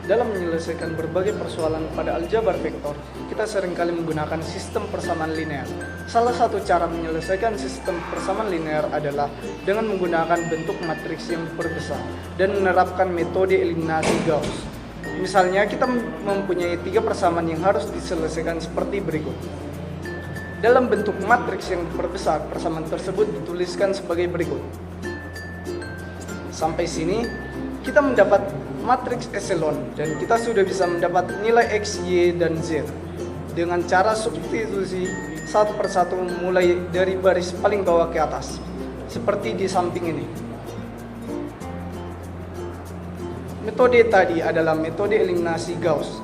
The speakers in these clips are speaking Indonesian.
Dalam menyelesaikan berbagai persoalan pada aljabar vektor, kita seringkali menggunakan sistem persamaan linear. Salah satu cara menyelesaikan sistem persamaan linear adalah dengan menggunakan bentuk matriks yang diperbesar dan menerapkan metode eliminasi Gauss. Misalnya, kita mempunyai 3 persamaan yang harus diselesaikan seperti berikut. Dalam bentuk matriks yang diperbesar, persamaan tersebut dituliskan sebagai berikut. Sampai sini, kita mendapat matriks epsilon dan kita sudah bisa mendapat nilai X, Y, dan Z dengan cara substitusi satu persatu mulai dari baris paling bawah ke atas, seperti di samping ini. Metode tadi adalah metode eliminasi Gauss.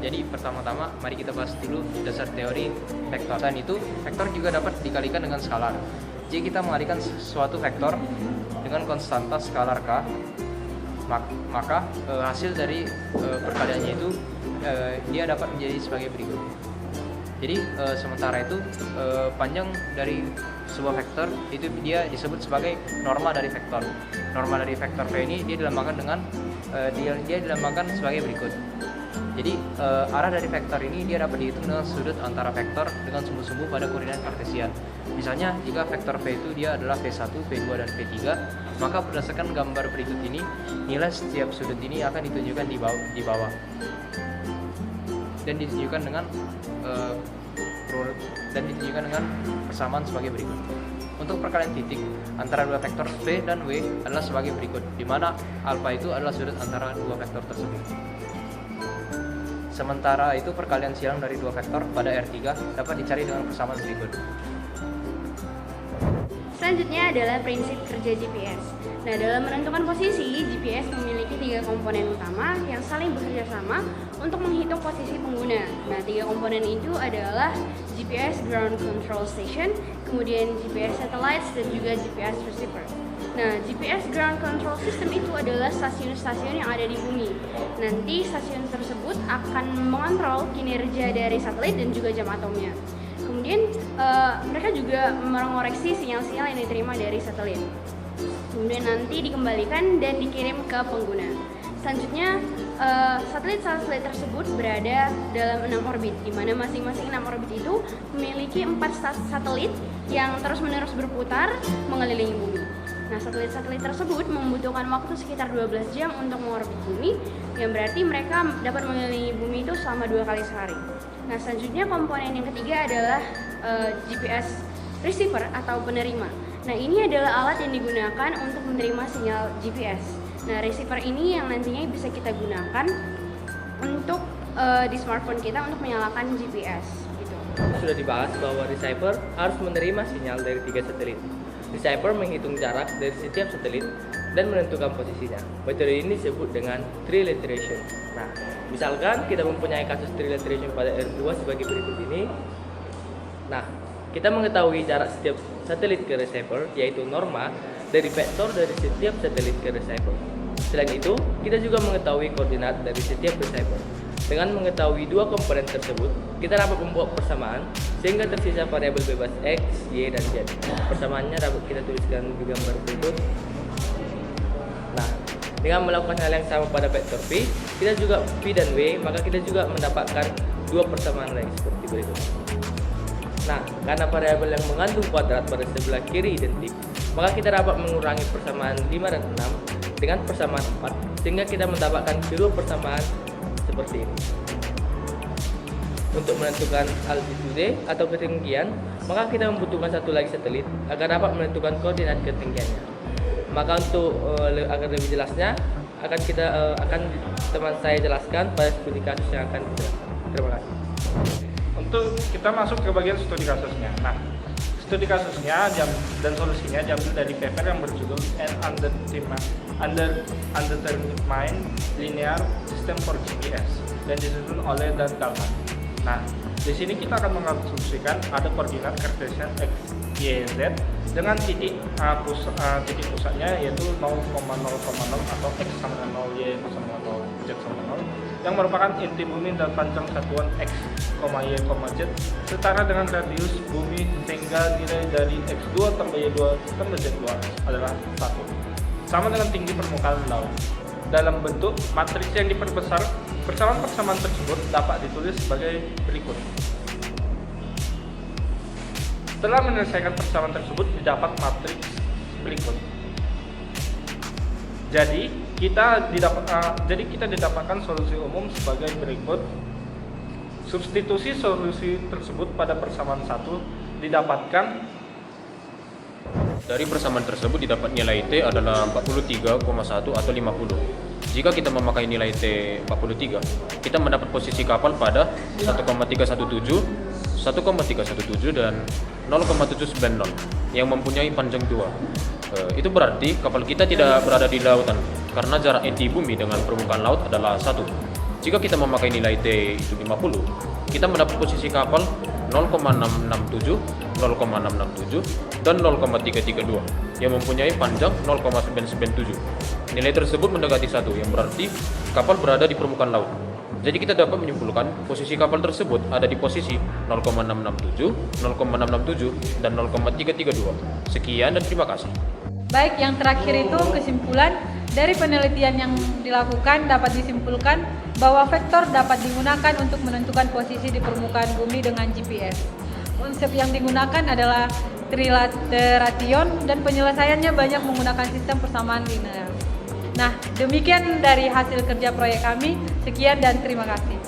Jadi pertama-tama mari kita bahas dulu dasar teori vektor. Dan itu vektor juga dapat dikalikan dengan skalar. Jadi kita mengalihkan suatu vektor dengan konstanta skalar K, maka hasil dari perkaliannya itu dia dapat menjadi sebagai berikut. Jadi sementara itu panjang dari sebuah vektor itu dia disebut sebagai norma dari vektor. Norma dari vektor V ini dia dilambangkan dengan dia dilambangkan sebagai berikut. Jadi arah dari vektor ini dia dapat dihitung dengan sudut antara vektor dengan sumbu-sumbu pada koordinat kartesian. Misalnya jika vektor V itu dia adalah V1, V2, dan V3, maka berdasarkan gambar berikut ini, nilai setiap sudut ini akan ditunjukkan di bawah. Dan ditunjukkan dengan persamaan sebagai berikut. Untuk perkalian titik antara dua vektor V dan W adalah sebagai berikut, di mana alfa itu adalah sudut antara dua vektor tersebut. Sementara itu perkalian silang dari dua vektor pada R3 dapat dicari dengan persamaan berikut. Selanjutnya adalah prinsip kerja GPS. Nah, dalam menentukan posisi, GPS memiliki 3 komponen utama yang saling bekerja sama untuk menghitung posisi pengguna. Nah, 3 komponen itu adalah GPS Ground Control Station, kemudian GPS Satellites, dan juga GPS Receiver. Nah, GPS Ground Control System itu adalah stasiun-stasiun yang ada di bumi. Nanti stasiun tersebut akan mengontrol kinerja dari satelit dan juga jam atomnya. Kemudian mereka juga mengoreksi sinyal-sinyal yang diterima dari satelit. Kemudian nanti dikembalikan dan dikirim ke pengguna. Selanjutnya satelit-satelit tersebut berada dalam 6 orbit, di mana masing-masing 6 orbit itu memiliki 4 satelit yang terus-menerus berputar mengelilingi bumi. Nah, satelit-satelit tersebut membutuhkan waktu sekitar 12 jam untuk mengorbit bumi, yang berarti mereka dapat mengelilingi bumi itu selama 2 kali sehari. Nah, selanjutnya komponen yang ketiga adalah GPS receiver atau penerima. Nah, ini adalah alat yang digunakan untuk menerima sinyal GPS. Nah, receiver ini yang nantinya bisa kita gunakan untuk di smartphone kita untuk menyalakan GPS. Gitu. Sudah dibahas bahwa receiver harus menerima sinyal dari 3 satelit. Receiver menghitung jarak dari setiap satelit dan menentukan posisinya. Metode ini disebut dengan trilateration. Nah, misalkan kita mempunyai kasus trilateration pada R2 sebagai berikut ini. Nah, kita mengetahui jarak setiap satelit ke receiver, yaitu norma dari vektor dari setiap satelit ke receiver. Selain itu, kita juga mengetahui koordinat dari setiap receiver. Dengan mengetahui 2 komponen tersebut, kita dapat membuat persamaan sehingga tersisa variabel bebas X, Y, dan Z. Persamaannya dapat kita tuliskan di gambar berikut. Nah, dengan melakukan hal yang sama pada vektor P, kita juga V dan W, maka kita juga mendapatkan 2 persamaan lain seperti berikut. Nah, karena variabel yang mengandung kuadrat pada sebelah kiri identik, maka kita dapat mengurangi persamaan 5 dan 6 dengan persamaan 4, sehingga kita mendapatkan kedua persamaan seperti ini. Untuk menentukan altitude atau ketinggian, maka kita membutuhkan satu lagi satelit agar dapat menentukan koordinat ketinggiannya. Maka untuk agar lebih jelasnya akan teman saya jelaskan pada studi kasus yang akan dijelaskan. Terima kasih. Untuk kita masuk ke bagian studi kasusnya. Nah, studi kasusnya dan solusinya diambil dari paper yang berjudul An Undetermined Linear System for GPS dan disusun oleh Dan Dalman. Nah, di sini kita akan mengasumsikan ada koordinat kartesian X, Y, Z dengan titik pusatnya yaitu 0,0,0 atau X sama dengan 0, Y sama dengan 0, Z sama dengan 0 yang merupakan inti bumi dan panjang satuan X, Y, Z setara dengan radius bumi sehingga nilai dari X2 tambah Y2 tambah Z2 adalah 1 sama dengan tinggi permukaan laut. dalam bentuk matriks yang diperbesar. Persamaan-persamaan tersebut dapat ditulis sebagai berikut. Setelah menyelesaikan persamaan tersebut, didapat matriks berikut. Jadi kita didapatkan solusi umum sebagai berikut. Substitusi solusi tersebut pada persamaan 1 didapatkan Dari persamaan tersebut didapat nilai T adalah 43,1 atau 50. Jika kita memakai nilai T 43, kita mendapat posisi kapal pada 1,317, 1,317 dan 0,790 yang mempunyai panjang 2. Itu berarti kapal kita tidak berada di lautan karena jarak di bumi dengan permukaan laut adalah 1. Jika kita memakai nilai T itu 50, kita mendapat posisi kapal 0,667, 0,667 dan 0,332 yang mempunyai panjang 0,997. Nilai tersebut mendekati 1 yang berarti kapal berada di permukaan laut. Jadi kita dapat menyimpulkan posisi kapal tersebut ada di posisi 0,667, 0,667 dan 0,332. Sekian dan terima kasih. Baik, yang terakhir itu kesimpulan dari penelitian yang dilakukan dapat disimpulkan bahwa vektor dapat digunakan untuk menentukan posisi di permukaan bumi dengan GPS. Konsep yang digunakan adalah trilateration dan penyelesaiannya banyak menggunakan sistem persamaan linear. Nah, demikian dari hasil kerja proyek kami. Sekian dan terima kasih.